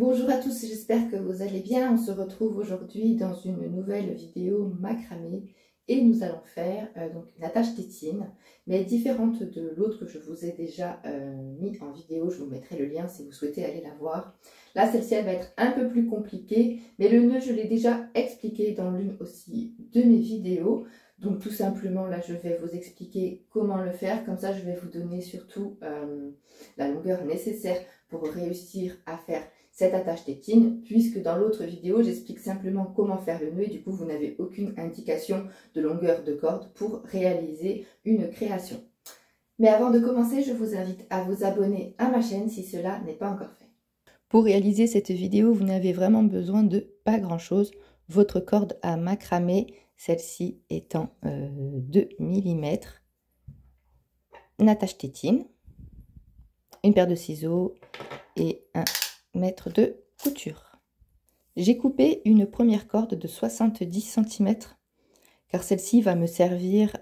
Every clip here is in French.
Bonjour à tous, j'espère que vous allez bien. On se retrouve aujourd'hui dans une nouvelle vidéo macramé et nous allons faire donc une attache tétine, mais différente de l'autre que je vous ai déjà mis en vidéo. Je vous mettrai le lien si vous souhaitez aller la voir. Là, celle-ci, elle va être un peu plus compliquée, mais le nœud, je l'ai déjà expliqué dans l'une aussi de mes vidéos. Donc tout simplement, là, je vais vous expliquer comment le faire. Comme ça, je vais vous donner surtout la longueur nécessaire pour réussir à faire cette attache tétine, puisque dans l'autre vidéo, j'explique simplement comment faire le nœud et du coup, vous n'avez aucune indication de longueur de corde pour réaliser une création. Mais avant de commencer, je vous invite à vous abonner à ma chaîne si cela n'est pas encore fait. Pour réaliser cette vidéo, vous n'avez vraiment besoin de pas grand-chose. Votre corde à macramé, celle-ci étant 2 mm, une attache tétine, une paire de ciseaux et un mètre de couture. J'ai coupé une première corde de 70 cm car celle-ci va me servir,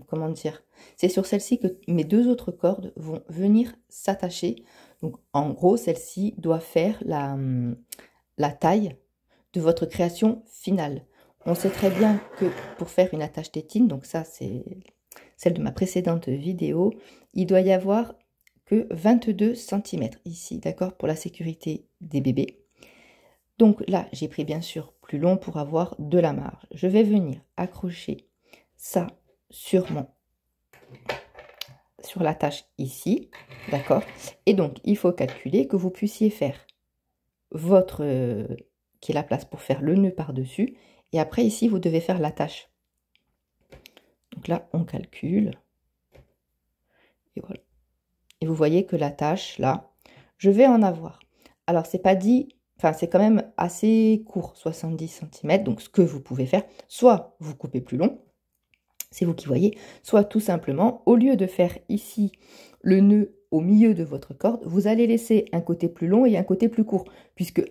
comment dire, c'est sur celle-ci que mes deux autres cordes vont venir s'attacher. Donc en gros, celle-ci doit faire la taille de votre création finale. On sait très bien que pour faire une attache tétine, donc ça c'est celle de ma précédente vidéo, il doit y avoir que 22 cm ici, d'accord, pour la sécurité des bébés. Donc là, j'ai pris bien sûr plus long pour avoir de la marge. Je vais venir accrocher ça sur l'attache ici, d'accord. Et donc, il faut calculer que vous puissiez faire votre, qui est la place pour faire le nœud par-dessus. Et après, ici, vous devez faire l'attache. Donc là, on calcule. Et voilà. Et vous voyez que l'attache, là, je vais en avoir. Alors, c'est pas dit, enfin, c'est quand même assez court, 70 cm. Donc, ce que vous pouvez faire, soit vous coupez plus long, c'est vous qui voyez, soit tout simplement, au lieu de faire ici le nœud au milieu de votre corde, vous allez laisser un côté plus long et un côté plus court, puisque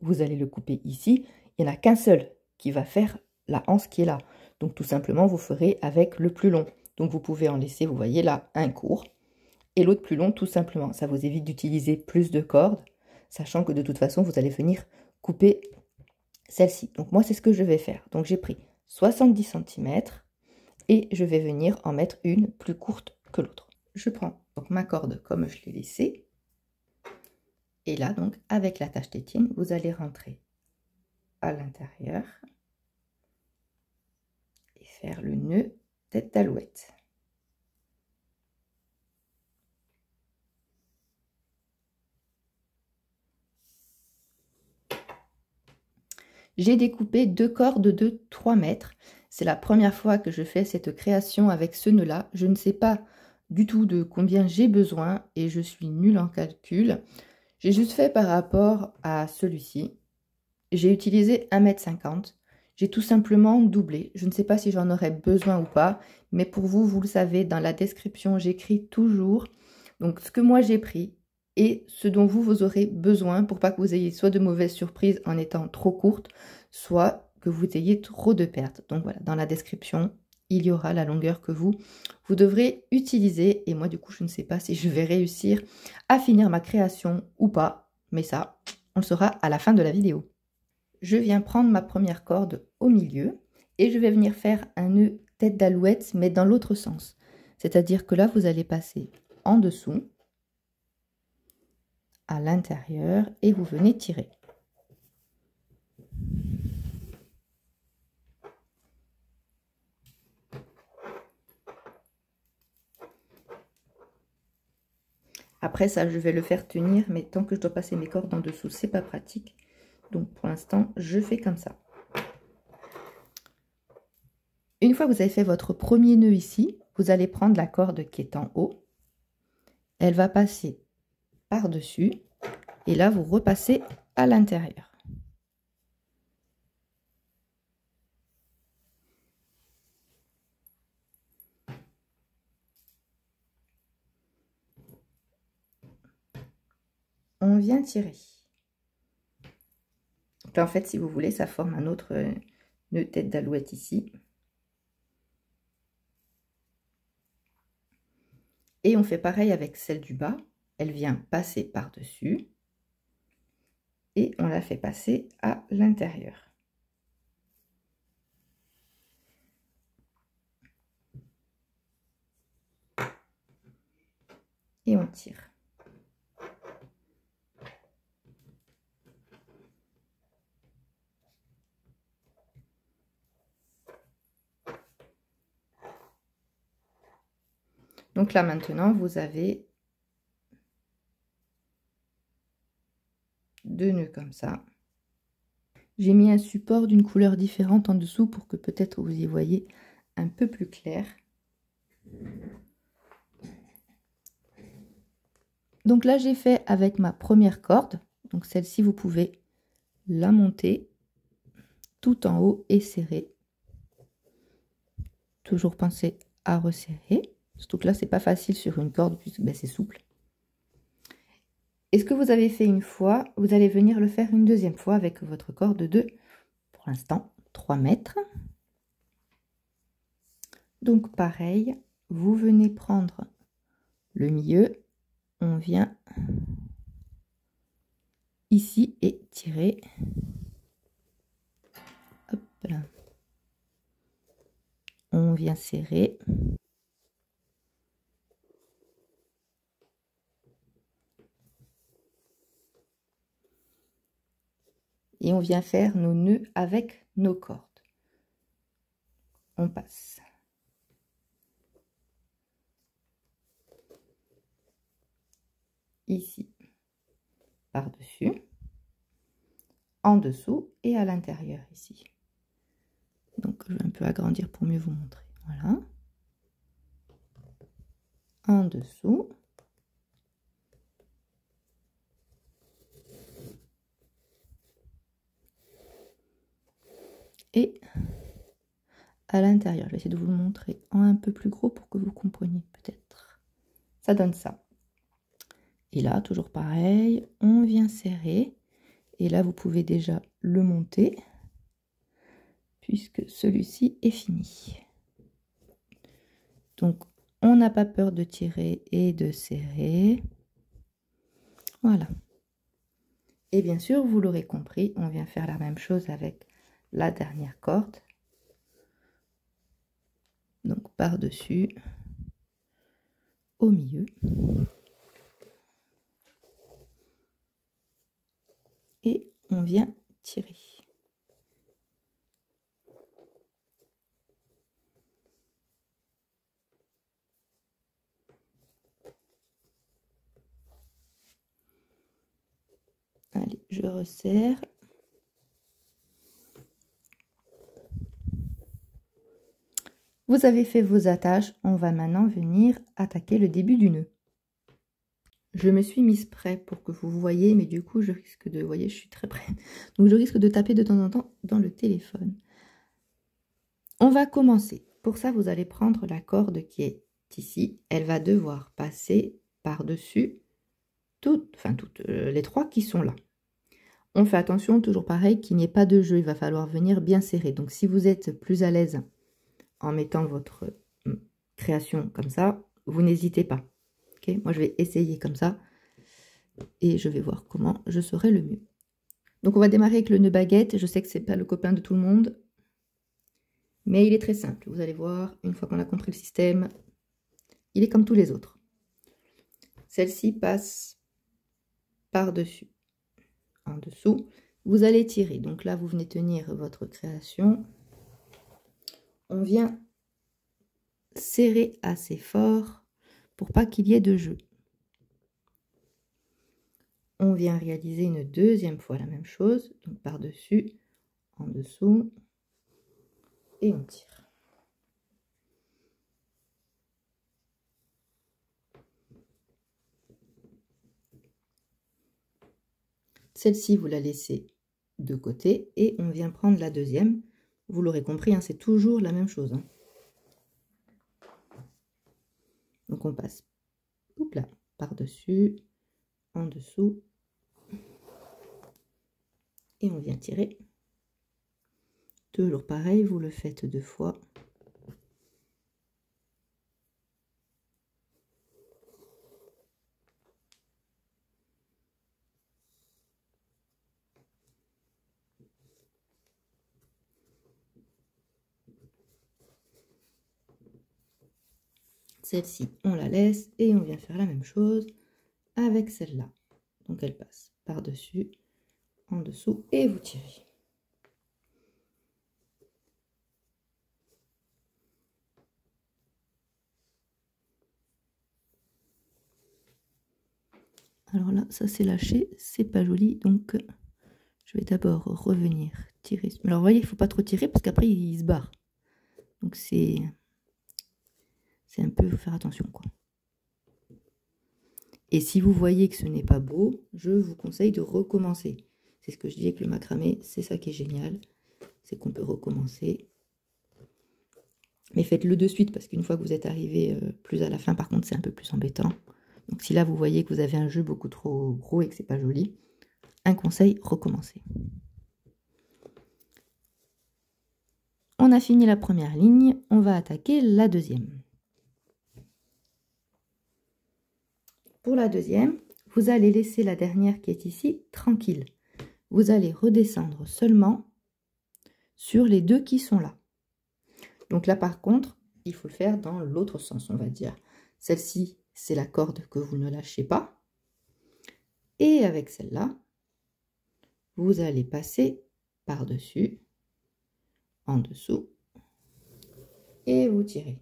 vous allez le couper ici, il n'y en a qu'un seul qui va faire la anse qui est là. Donc, tout simplement, vous ferez avec le plus long. Donc, vous pouvez en laisser, vous voyez là, un court et l'autre plus long, tout simplement. Ça vous évite d'utiliser plus de cordes, sachant que de toute façon, vous allez venir couper celle-ci. Donc moi, c'est ce que je vais faire. Donc j'ai pris 70 cm et je vais venir en mettre une plus courte que l'autre. Je prends donc ma corde comme je l'ai laissée. Et là, donc, avec l'attache tétine, vous allez rentrer à l'intérieur et faire le nœud tête d'alouette. J'ai découpé deux cordes de 3 mètres. C'est la première fois que je fais cette création avec ce nœud-là. Je ne sais pas du tout de combien j'ai besoin et je suis nulle en calcul. J'ai juste fait par rapport à celui-ci. J'ai utilisé 1,50 m. J'ai tout simplement doublé. Je ne sais pas si j'en aurais besoin ou pas, mais pour vous, vous le savez, dans la description, j'écris toujours donc ce que moi j'ai pris et ce dont vous aurez besoin pour pas que vous ayez soit de mauvaises surprises en étant trop courte, soit que vous ayez trop de pertes. Donc voilà, dans la description, il y aura la longueur que vous devrez utiliser. Et moi, du coup, je ne sais pas si je vais réussir à finir ma création ou pas, mais ça, on le saura à la fin de la vidéo. Je viens prendre ma première corde au milieu et je vais venir faire un nœud tête d'alouette, mais dans l'autre sens. C'est-à-dire que là, vous allez passer en dessous, à l'intérieur, et vous venez tirer. Après ça, je vais le faire tenir, mais tant que je dois passer mes cordes en dessous, c'est pas pratique. Donc pour l'instant, je fais comme ça. Une fois que vous avez fait votre premier nœud ici, vous allez prendre la corde qui est en haut. Elle va passer par-dessus. Et là, vous repassez à l'intérieur. On vient tirer. Donc là, en fait, si vous voulez, ça forme un autre nœud tête d'alouette ici. Et on fait pareil avec celle du bas. Elle vient passer par-dessus. et on la fait passer à l'intérieur. Et on tire. Donc là maintenant vous avez 2 nœuds comme ça. J'ai mis un support d'une couleur différente en dessous pour que peut-être vous y voyez un peu plus clair. Donc là j'ai fait avec ma première corde, donc celle-ci vous pouvez la monter tout en haut et serrer. Toujours penser à resserrer, surtout que là c'est pas facile sur une corde puisque ben, c'est souple. Et ce que vous avez fait une fois, vous allez venir le faire une deuxième fois avec votre corde de, pour l'instant, 3 mètres. Donc pareil, vous venez prendre le milieu, on vient ici et tirer. Hop là. On vient serrer. Et on vient faire nos nœuds avec nos cordes. On passe. Ici, par-dessus, en dessous et à l'intérieur ici. Donc je vais un peu agrandir pour mieux vous montrer. Voilà. En dessous. Et à l'intérieur. Je vais essayer de vous le montrer en un peu plus gros pour que vous compreniez peut-être. Ça donne ça. Et là, toujours pareil, on vient serrer. Et là, vous pouvez déjà le monter puisque celui-ci est fini. Donc, on n'a pas peur de tirer et de serrer. Voilà. Et bien sûr, vous l'aurez compris, on vient faire la même chose avec la dernière corde. Donc, par-dessus, au milieu. Et on vient tirer. Allez, je resserre. Vous avez fait vos attaches, on va maintenant venir attaquer le début du nœud. Je me suis mise près pour que vous voyez, mais du coup je risque de, vous voyez, je suis très près, donc je risque de taper de temps en temps dans le téléphone. On va commencer. Pour ça, vous allez prendre la corde qui est ici. Elle va devoir passer par-dessus toutes les 3 qui sont là. On fait attention, toujours pareil, qu'il n'y ait pas de jeu. Il va falloir venir bien serrer. Donc, si vous êtes plus à l'aise en mettant votre création comme ça, vous n'hésitez pas. Okay, moi, je vais essayer comme ça et je vais voir comment je serai le mieux. Donc, on va démarrer avec le nœud baguette. Je sais que c'est pas le copain de tout le monde, mais il est très simple. Vous allez voir, une fois qu'on a compris le système, il est comme tous les autres. Celle-ci passe par-dessus, en dessous. Vous allez tirer. Donc là, vous venez tenir votre création. On vient serrer assez fort pour pas qu'il y ait de jeu. On vient réaliser une deuxième fois la même chose. Donc par-dessus, en dessous. Et on tire. Celle-ci, vous la laissez de côté et on vient prendre la deuxième. Vous l'aurez compris, hein, c'est toujours la même chose. Hein. Donc on passe là, par-dessus, en dessous, et on vient tirer. Toujours pareil, vous le faites 2 fois. Celle-ci, on la laisse et on vient faire la même chose avec celle-là. Donc elle passe par-dessus, en dessous et vous tirez. Alors là, ça s'est lâché, c'est pas joli, donc je vais d'abord revenir tirer. Alors vous voyez, il ne faut pas trop tirer parce qu'après il se barre. Donc c'est un peu, faut faire attention quoi. Et si vous voyez que ce n'est pas beau, je vous conseille de recommencer. C'est ce que je dis avec le macramé, c'est ça qui est génial, c'est qu'on peut recommencer. Mais faites-le de suite parce qu'une fois que vous êtes arrivé plus à la fin, par contre, c'est un peu plus embêtant. Donc si là, vous voyez que vous avez un jeu beaucoup trop gros et que c'est pas joli, un conseil, recommencer. On a fini la première ligne, on va attaquer la deuxième. Pour la deuxième, vous allez laisser la dernière qui est ici tranquille. Vous allez redescendre seulement sur les deux qui sont là. Donc là, par contre, il faut le faire dans l'autre sens, on va dire. Celle-ci, c'est la corde que vous ne lâchez pas. Et avec celle-là, vous allez passer par-dessus, en dessous, et vous tirez.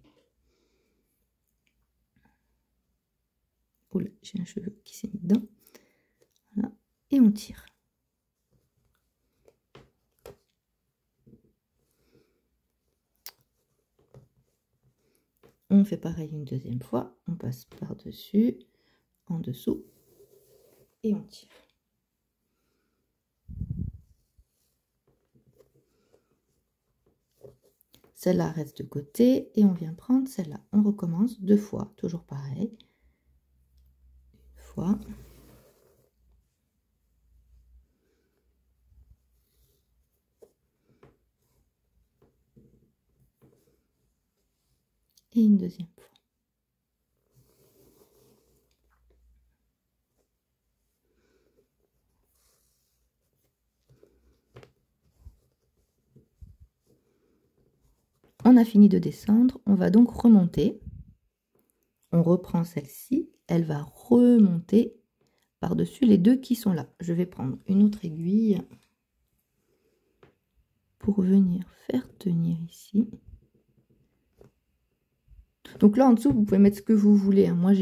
Oula, j'ai un cheveu qui s'est mis dedans. Voilà. Et on tire. On fait pareil une deuxième fois. On passe par-dessus, en dessous, et on tire. Celle-là reste de côté et on vient prendre celle-là. On recommence deux fois, toujours pareil. Une fois. Et une deuxième fois. On a fini de descendre, on va donc remonter. On reprend celle-ci, elle va remonter par-dessus les deux qui sont là. Je vais prendre une autre aiguille pour venir faire tenir ici. Donc là en dessous, vous pouvez mettre ce que vous voulez. Moi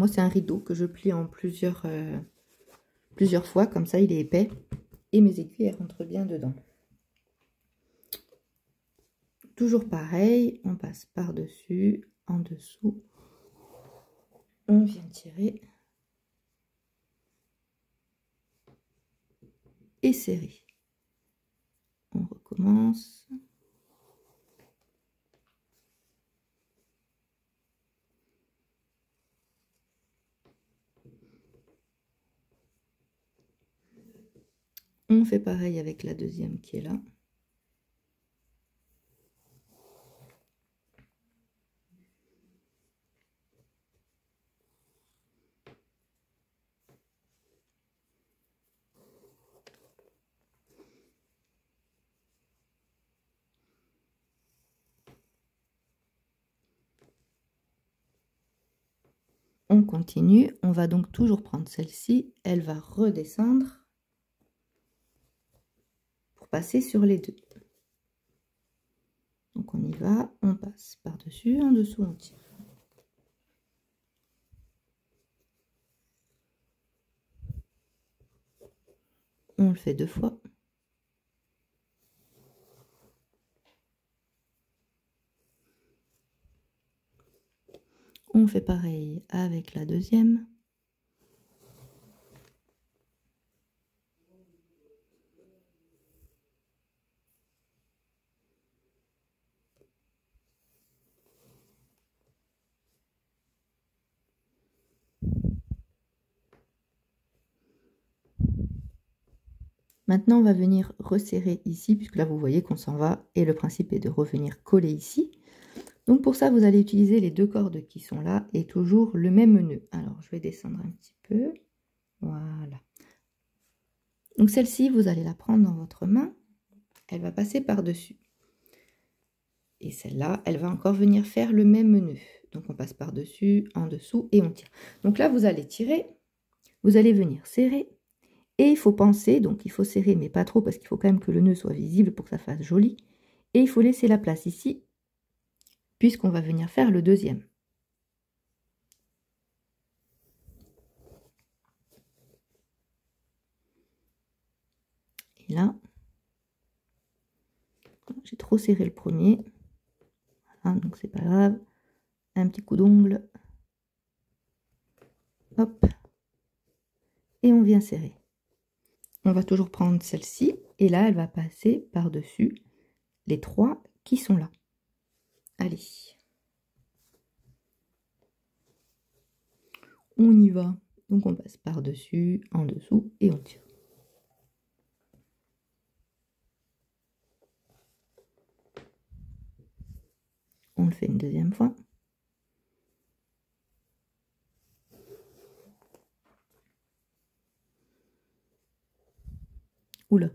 c'est un rideau que je plie en plusieurs fois, comme ça il est épais. Et mes aiguilles elles rentrent bien dedans. Toujours pareil, on passe par-dessus, en dessous, on vient tirer et serrer. On recommence. On fait pareil avec la deuxième qui est là. On continue, on va donc toujours prendre celle-ci, elle va redescendre pour passer sur les deux. Donc on y va, on passe par-dessus, en dessous on tire. On le fait deux fois. On fait pareil avec la deuxième. Maintenant, on va venir resserrer ici, puisque là, vous voyez qu'on s'en va. Et le principe est de revenir coller ici. Donc, pour ça, vous allez utiliser les deux cordes qui sont là et toujours le même nœud. Alors, je vais descendre un petit peu. Voilà. Donc, celle-ci, vous allez la prendre dans votre main. Elle va passer par-dessus. Et celle-là, elle va encore venir faire le même nœud. Donc on passe par-dessus, en dessous et on tire. Donc là, vous allez tirer, vous allez venir serrer. Et il faut penser, donc il faut serrer, mais pas trop, parce qu'il faut quand même que le nœud soit visible pour que ça fasse joli. Et il faut laisser la place ici, puisqu'on va venir faire le deuxième. Et là, j'ai trop serré le premier. Voilà, donc c'est pas grave. Un petit coup d'ongle. Hop. Et on vient serrer. On va toujours prendre celle-ci. Et là, elle va passer par-dessus les 3 qui sont là. Allez. On y va. Donc on passe par-dessus, en dessous et on tire. On le fait une deuxième fois. Oula.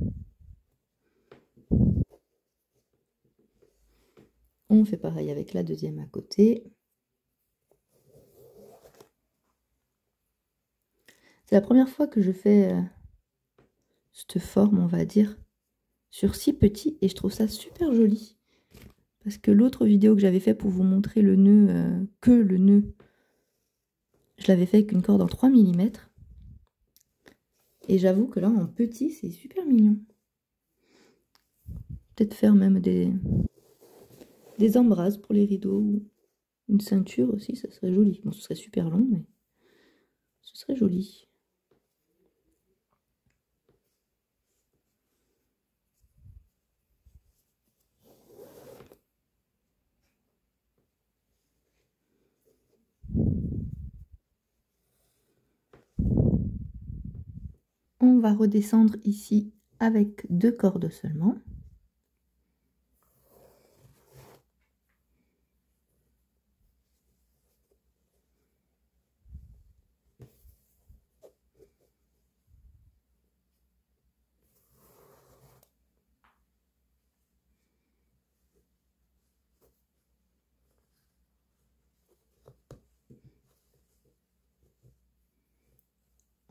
On fait pareil avec la deuxième à côté. C'est la première fois que je fais cette forme, on va dire, sur si petit, et je trouve ça super joli. Parce que l'autre vidéo que j'avais fait pour vous montrer le nœud, que le nœud, je l'avais fait avec une corde en 3 mm. Et j'avoue que là, en petit, c'est super mignon. Peut-être faire même des embrasses pour les rideaux, ou une ceinture aussi, ça serait joli. Bon, ce serait super long, mais ce serait joli. On va redescendre ici avec 2 cordes seulement.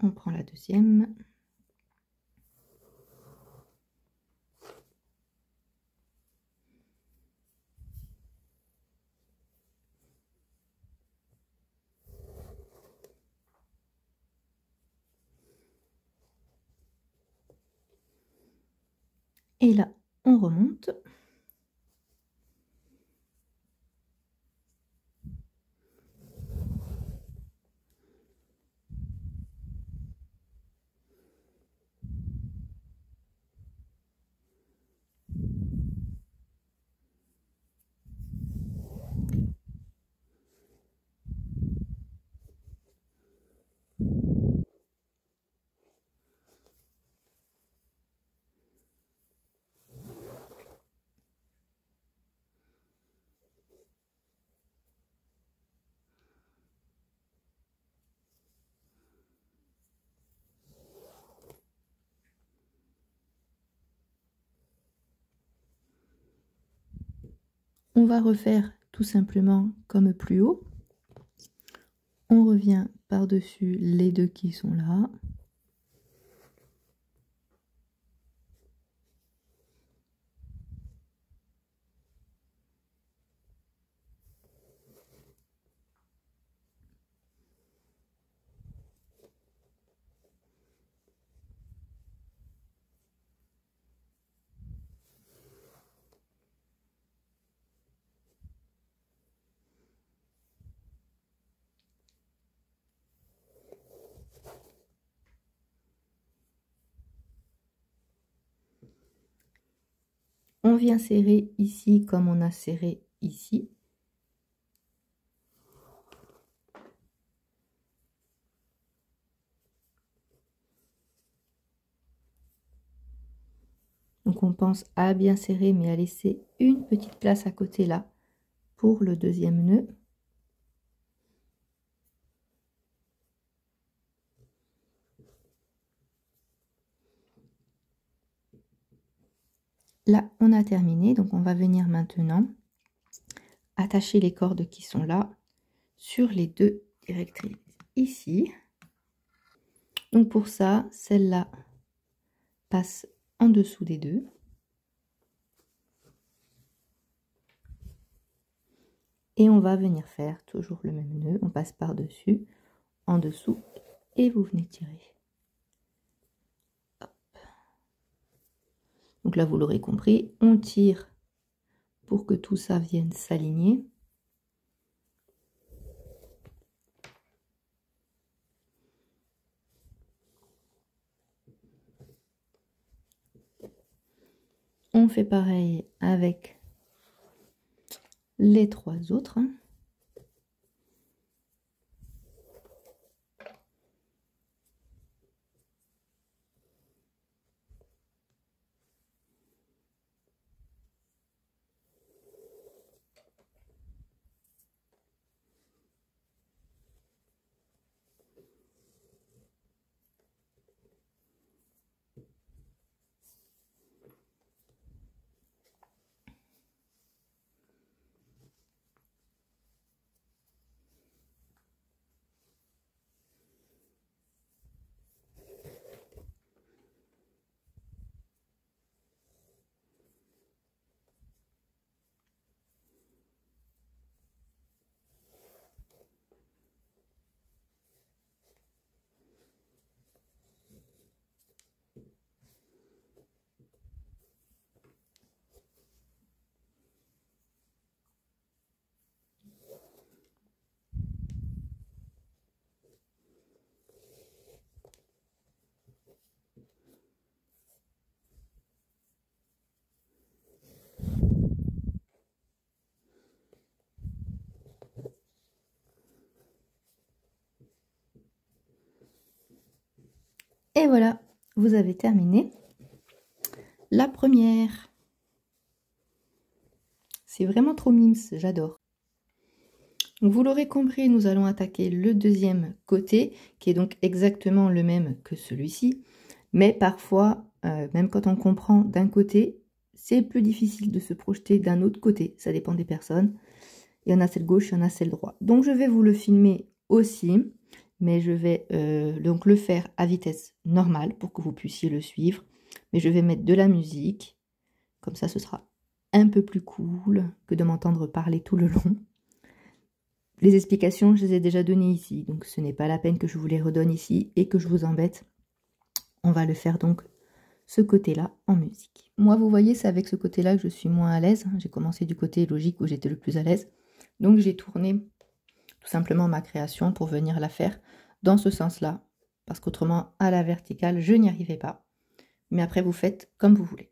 On prend la deuxième. Et là, on remonte. On va refaire tout simplement comme plus haut. On revient par-dessus les 2 qui sont là. On vient serrer ici comme on a serré ici. Donc on pense à bien serrer, mais à laisser une petite place à côté là pour le deuxième nœud. Là, on a terminé, donc on va venir maintenant attacher les cordes qui sont là sur les deux directrices ici. Donc pour ça, celle-là passe en dessous des deux. Et on va venir faire toujours le même nœud. On passe par-dessus, en dessous, et vous venez tirer. Hop. Donc là, vous l'aurez compris, on tire pour que tout ça vienne s'aligner. On fait pareil avec les trois autres. Et voilà, vous avez terminé la première. C'est vraiment trop mimes, j'adore. Donc vous l'aurez compris, nous allons attaquer le deuxième côté, qui est donc exactement le même que celui-ci. Mais parfois, même quand on comprend d'un côté, c'est plus difficile de se projeter d'un autre côté. Ça dépend des personnes. Il y en a celle gauche, il y en a celle droite. Donc je vais vous le filmer aussi. Mais je vais donc le faire à vitesse normale pour que vous puissiez le suivre. Mais je vais mettre de la musique, comme ça ce sera un peu plus cool que de m'entendre parler tout le long. Les explications, je les ai déjà données ici, donc ce n'est pas la peine que je vous les redonne ici et que je vous embête. On va le faire donc ce côté-là en musique. Moi, vous voyez, c'est avec ce côté-là que je suis moins à l'aise. J'ai commencé du côté logique où j'étais le plus à l'aise. Donc j'ai tourné tout simplement ma création pour venir la faire dans ce sens-là, parce qu'autrement, à la verticale, je n'y arrivais pas. Mais après, vous faites comme vous voulez.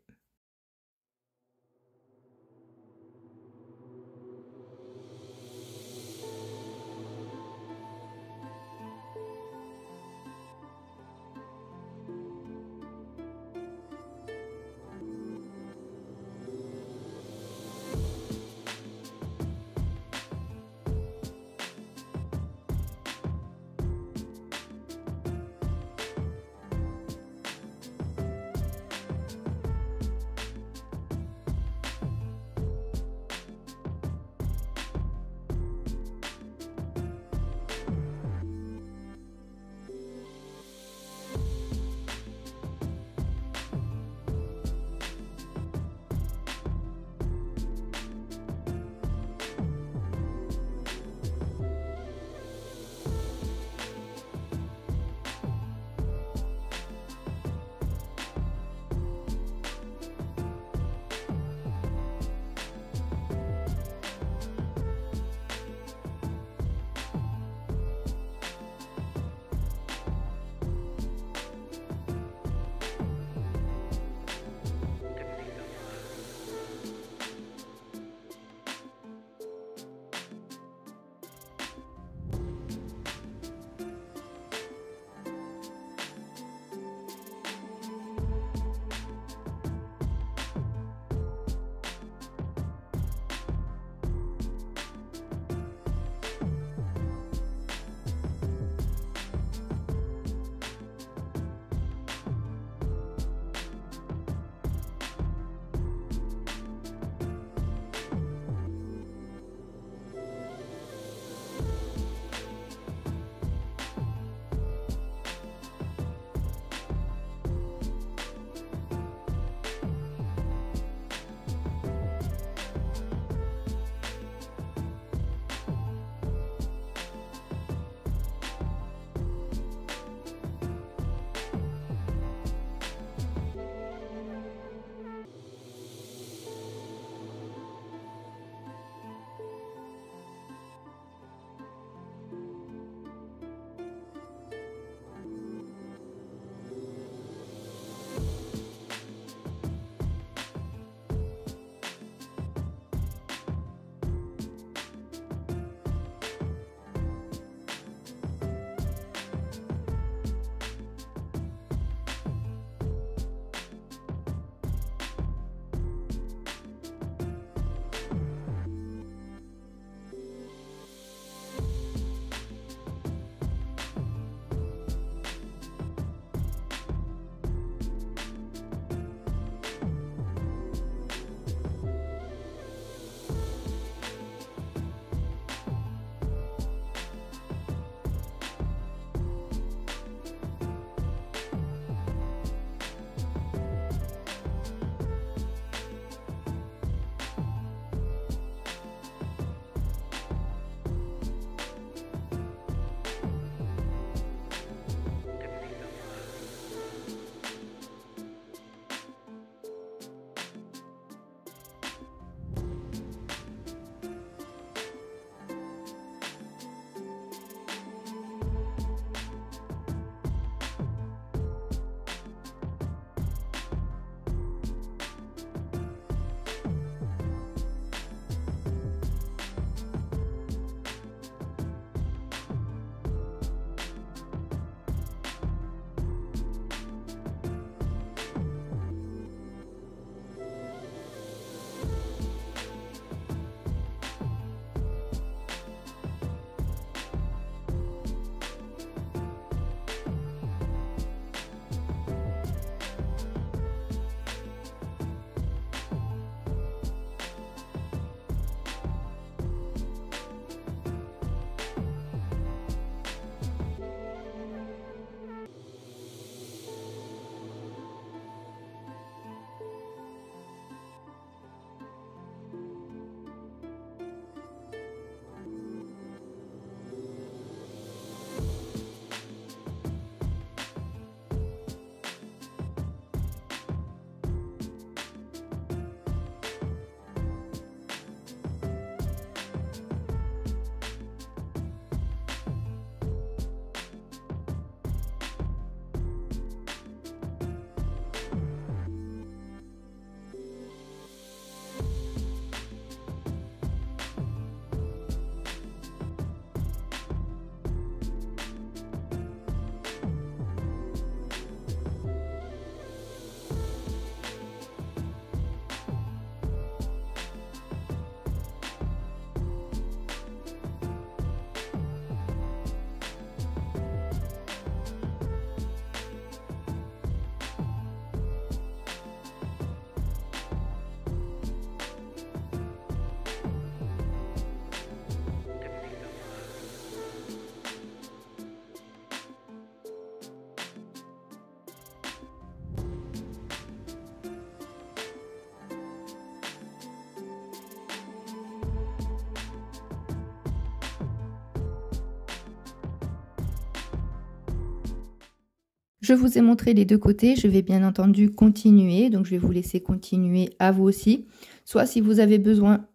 Je vous ai montré les deux côtés, je vais bien entendu continuer, donc je vais vous laisser continuer à vous aussi. Soit si vous avez besoin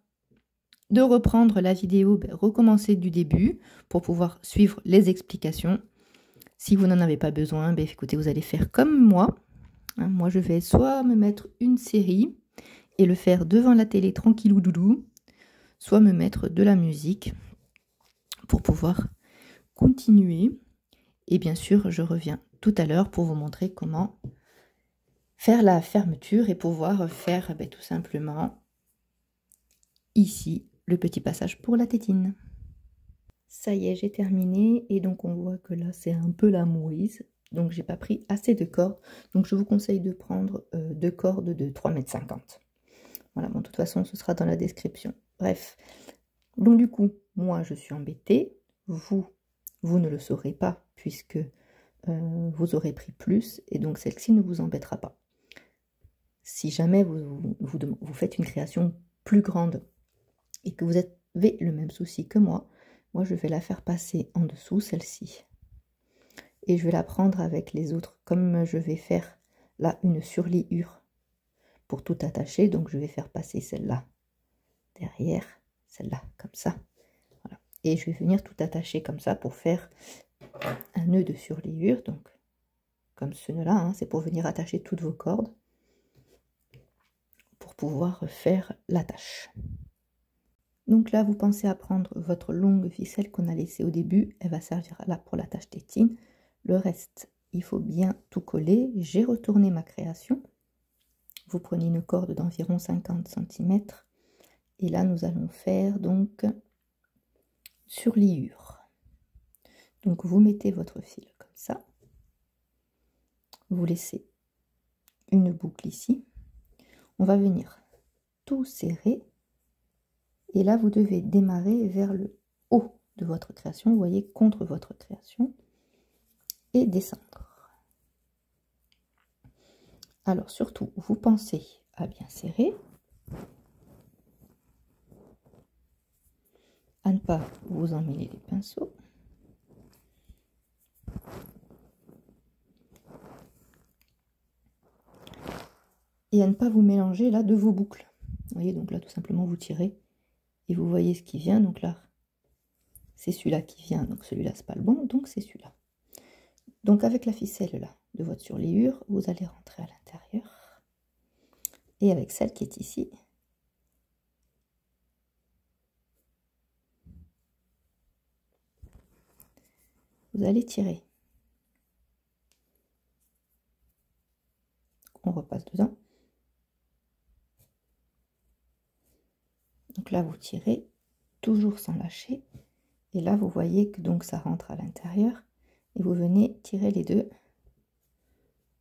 de reprendre la vidéo, recommencer du début pour pouvoir suivre les explications. Si vous n'en avez pas besoin, écoutez, vous allez faire comme moi. Moi, je vais soit me mettre une série et le faire devant la télé tranquillou doudou, soit me mettre de la musique pour pouvoir continuer. Et bien sûr, je reviens tout à l'heure pour vous montrer comment faire la fermeture et pouvoir faire tout simplement ici le petit passage pour la tétine. Ça y est, j'ai terminé et donc on voit que là c'est un peu la mouise. Donc j'ai pas pris assez de cordes. Donc je vous conseille de prendre 2 cordes de 3,50 m. Voilà, bon, de toute façon ce sera dans la description. Bref, donc du coup, moi je suis embêtée. Vous ne le saurez pas puisque vous aurez pris plus et donc celle-ci ne vous embêtera pas. Si jamais vous faites une création plus grande et que vous avez le même souci que moi je vais la faire passer en dessous, celle-ci. Et je vais la prendre avec les autres, comme je vais faire là une surliure pour tout attacher, donc je vais faire passer celle-là derrière, celle-là, comme ça. Voilà. Et je vais venir tout attacher comme ça pour faire un nœud de surliure, donc comme ce nœud-là, c'est pour venir attacher toutes vos cordes pour pouvoir faire l'attache. Donc là, vous pensez à prendre votre longue ficelle qu'on a laissée au début, elle va servir là pour l'attache tétine. Le reste, il faut bien tout coller. J'ai retourné ma création. Vous prenez une corde d'environ 50 cm et là, nous allons faire donc surliure. Donc vous mettez votre fil comme ça. Vous laissez une boucle ici. On va venir tout serrer. Et là, vous devez démarrer vers le haut de votre création, vous voyez, contre votre création, et descendre. Alors, surtout, vous pensez à bien serrer, à ne pas vous emmêler les pinceaux. Et à ne pas vous mélanger là de vos boucles. Vous voyez, donc là, tout simplement, vous tirez et vous voyez ce qui vient. Donc là, c'est celui-là qui vient, donc celui-là, c'est pas le bon, donc c'est celui-là. Donc avec la ficelle là de votre surliure, vous allez rentrer à l'intérieur. Et avec celle qui est ici, vous allez tirer. On repasse dedans. Donc là, vous tirez, toujours sans lâcher. Et là, vous voyez que donc ça rentre à l'intérieur. Et vous venez tirer les deux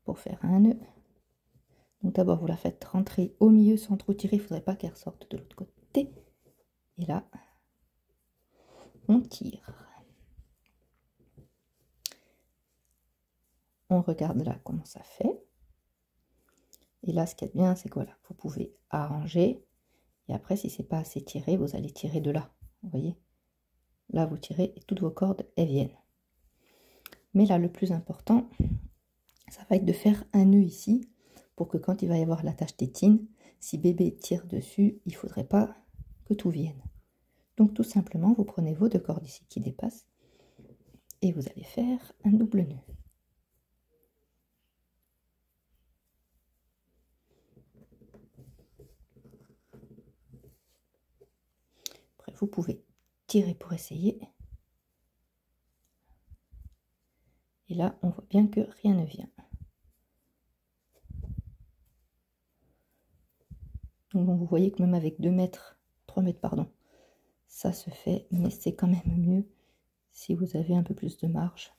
pour faire un nœud. Donc d'abord, vous la faites rentrer au milieu sans trop tirer. Il ne faudrait pas qu'elle ressorte de l'autre côté. Et là, on tire. On regarde là comment ça fait. Et là, ce qui est bien, c'est que voilà, vous pouvez arranger. Et après, si c'est pas assez tiré, vous allez tirer de là. Vous voyez? Là, vous tirez et toutes vos cordes, elles viennent. Mais là, le plus important, ça va être de faire un nœud ici pour que quand il va y avoir l'attache tétine, si bébé tire dessus, il ne faudrait pas que tout vienne. Donc, tout simplement, vous prenez vos 2 cordes ici qui dépassent et vous allez faire un double nœud. Après, vous pouvez tirer pour essayer. Et là, on voit bien que rien ne vient. Donc bon, vous voyez que même avec 2 mètres, 3 mètres, pardon, ça se fait, mais c'est quand même mieux si vous avez un peu plus de marge.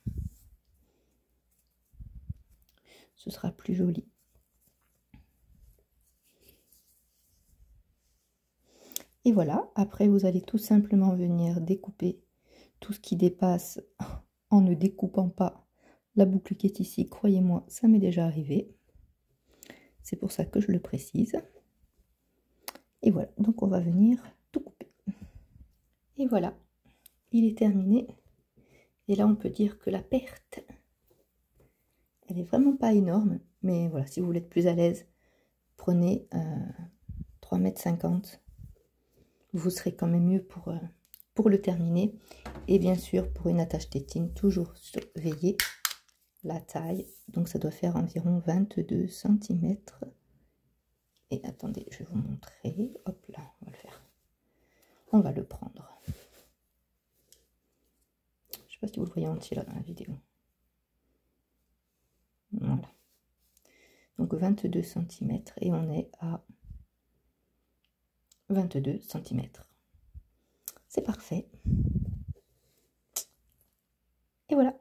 Ce sera plus joli. Et voilà, après vous allez tout simplement venir découper tout ce qui dépasse en ne découpant pas la boucle qui est ici. Croyez-moi, ça m'est déjà arrivé. C'est pour ça que je le précise. Et voilà, donc on va venir tout couper. Et voilà, il est terminé. Et là, on peut dire que la perte Elle est vraiment pas énorme, mais voilà, si vous voulez être plus à l'aise, prenez 3,50 m. Vous serez quand même mieux pour le terminer. Et bien sûr, pour une attache tétine, toujours surveiller la taille. Donc ça doit faire environ 22 cm. Et attendez, je vais vous montrer. Hop là, on va le faire. On va le prendre. Je ne sais pas si vous le voyez entier là dans la vidéo. Voilà. Donc 22 cm et on est à 22 cm. C'est parfait. Et voilà.